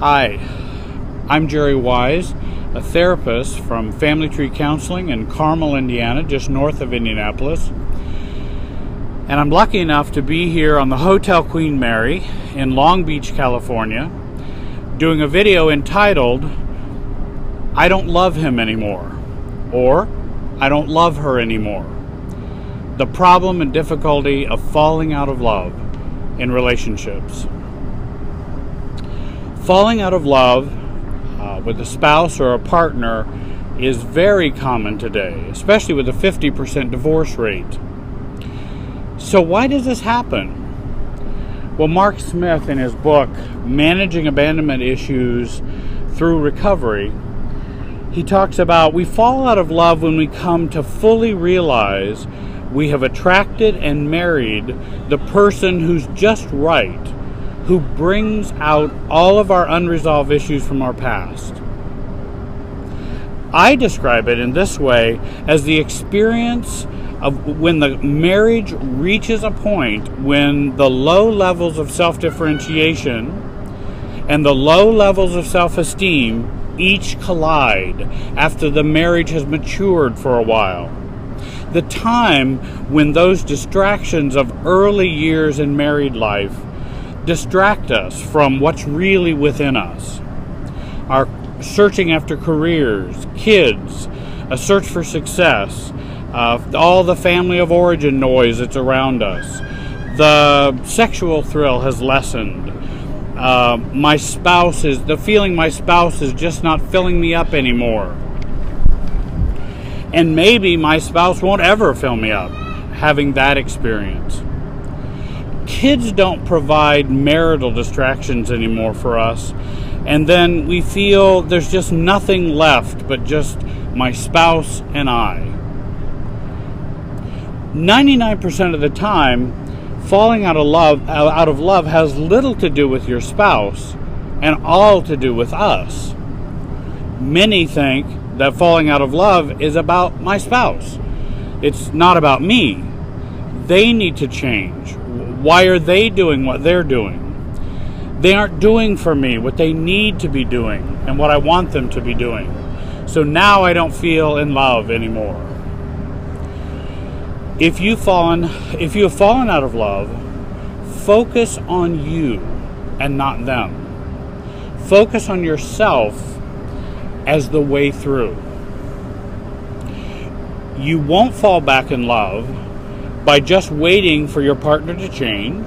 Hi, I'm Jerry Wise, a therapist from Family Tree Counseling in Carmel, Indiana, just north of Indianapolis. And I'm lucky enough to be here on the Hotel Queen Mary in Long Beach, California, doing a video entitled, I Don't Love Him Anymore, or I Don't Love Her Anymore. The problem and difficulty of falling out of love in relationships. Falling out of love with a spouse or a partner is very common today, especially with a 50% divorce rate. So why does this happen? Well, Mark Smith, in his book, Managing Abandonment Issues Through Recovery, he talks about we fall out of love when we come to fully realize we have attracted and married the person who's just right, who brings out all of our unresolved issues from our past. I describe it in this way as the experience of when the marriage reaches a point when the low levels of self-differentiation and the low levels of self-esteem each collide after the marriage has matured for a while. The time when those distractions of early years in married life distract us from what's really within us. Our searching after careers, kids, a search for success, all the family of origin noise that's around us. The sexual thrill has lessened. The feeling my spouse is just not filling me up anymore. And maybe my spouse won't ever fill me up, having that experience. Kids don't provide marital distractions anymore for us, and then we feel there's just nothing left but just my spouse and I. 99% of the time, falling out of love has little to do with your spouse and all to do with us. Many think that falling out of love is about my spouse. It's not about me. They need to change. Why are they doing what they're doing? They aren't doing for me what they need to be doing and what I want them to be doing. So now I don't feel in love anymore. If you have fallen out of love, focus on you and not them. Focus on yourself as the way through. You won't fall back in love by just waiting for your partner to change,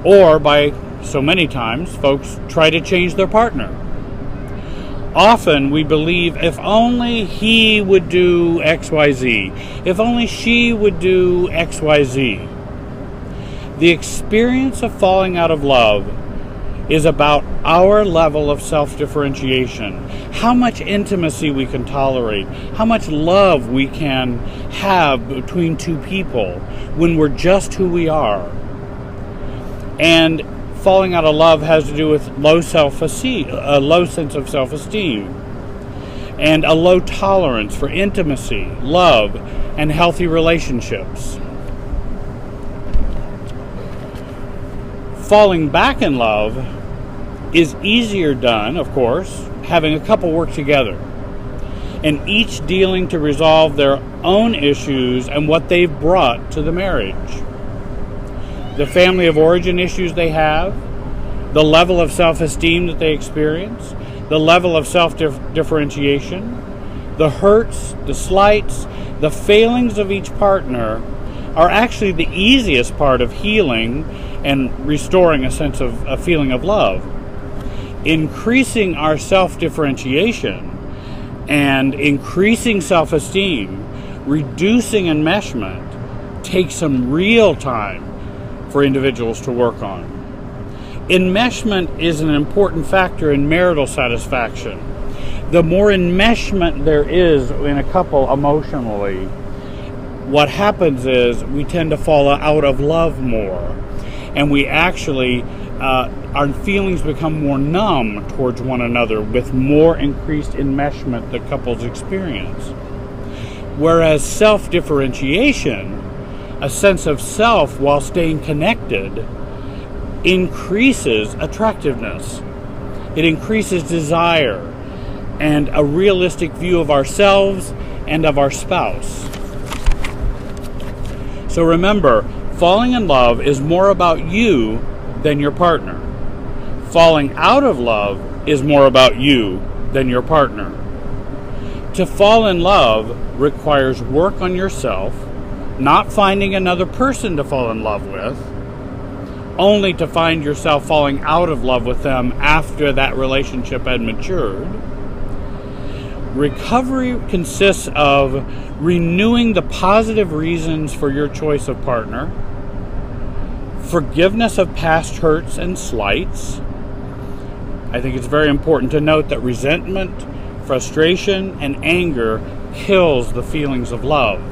or by, so many times, folks try to change their partner. Often we believe if only he would do XYZ, if only she would do XYZ. The experience of falling out of love is about our level of self-differentiation, how much intimacy we can tolerate, how much love we can have between two people when we're just who we are. And falling out of love has to do with low self-esteem, a low sense of self-esteem, and a low tolerance for intimacy, love, and healthy relationships. Falling back in love is easier done, of course, having a couple work together and each dealing to resolve their own issues and what they've brought to the marriage. The family of origin issues they have, the level of self-esteem that they experience, the level of self-differentiation, the hurts, the slights, the failings of each partner are actually the easiest part of healing and restoring a feeling of love. Increasing our self-differentiation and increasing self-esteem, reducing enmeshment, takes some real time for individuals to work on. Enmeshment is an important factor in marital satisfaction. The more enmeshment there is in a couple emotionally, what happens is we tend to fall out of love more, and we actually our feelings become more numb towards one another with more increased enmeshment that couples experience. Whereas self-differentiation, a sense of self while staying connected, increases attractiveness. It increases desire and a realistic view of ourselves and of our spouse. So remember, falling in love is more about you than your partner. Falling out of love is more about you than your partner. To fall in love requires work on yourself, not finding another person to fall in love with, only to find yourself falling out of love with them after that relationship had matured. Recovery consists of renewing the positive reasons for your choice of partner, forgiveness of past hurts and slights. I think it's very important to note that resentment, frustration, and anger kills the feelings of love.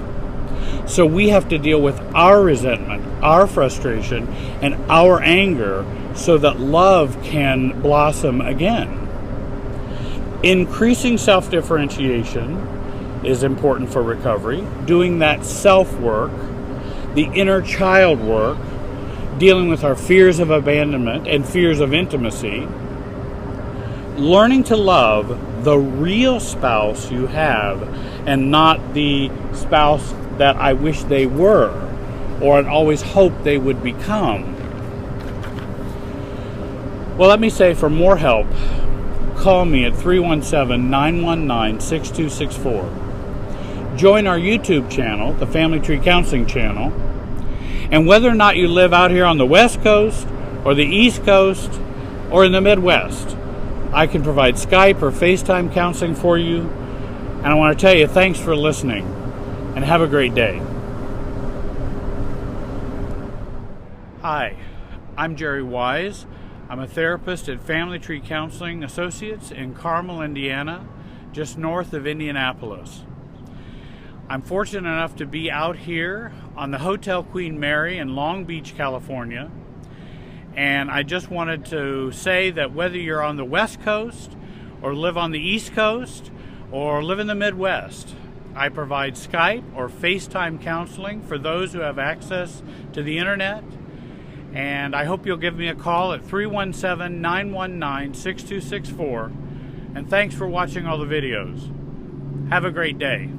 So we have to deal with our resentment, our frustration, and our anger so that love can blossom again. Increasing self-differentiation is important for recovery. Doing that self-work, the inner child work, dealing with our fears of abandonment and fears of intimacy, learning to love the real spouse you have and not the spouse that I wish they were or I'd always hoped they would become. Well, let me say, for more help, call me at 317-919-6264. Join our YouTube channel, the Family Tree Counseling channel, and whether or not you live out here on the West Coast or the East Coast or in the Midwest, I can provide Skype or FaceTime counseling for you. And I want to tell you, thanks for listening, and have a great day. Hi, I'm Jerry Wise. I'm a therapist at Family Tree Counseling Associates in Carmel, Indiana, just north of Indianapolis. I'm fortunate enough to be out here on the Hotel Queen Mary in Long Beach, California. And I just wanted to say that whether you're on the West Coast or live on the East Coast or live in the Midwest, I provide Skype or FaceTime counseling for those who have access to the internet. And I hope you'll give me a call at 317-919-6264. And thanks for watching all the videos. Have a great day.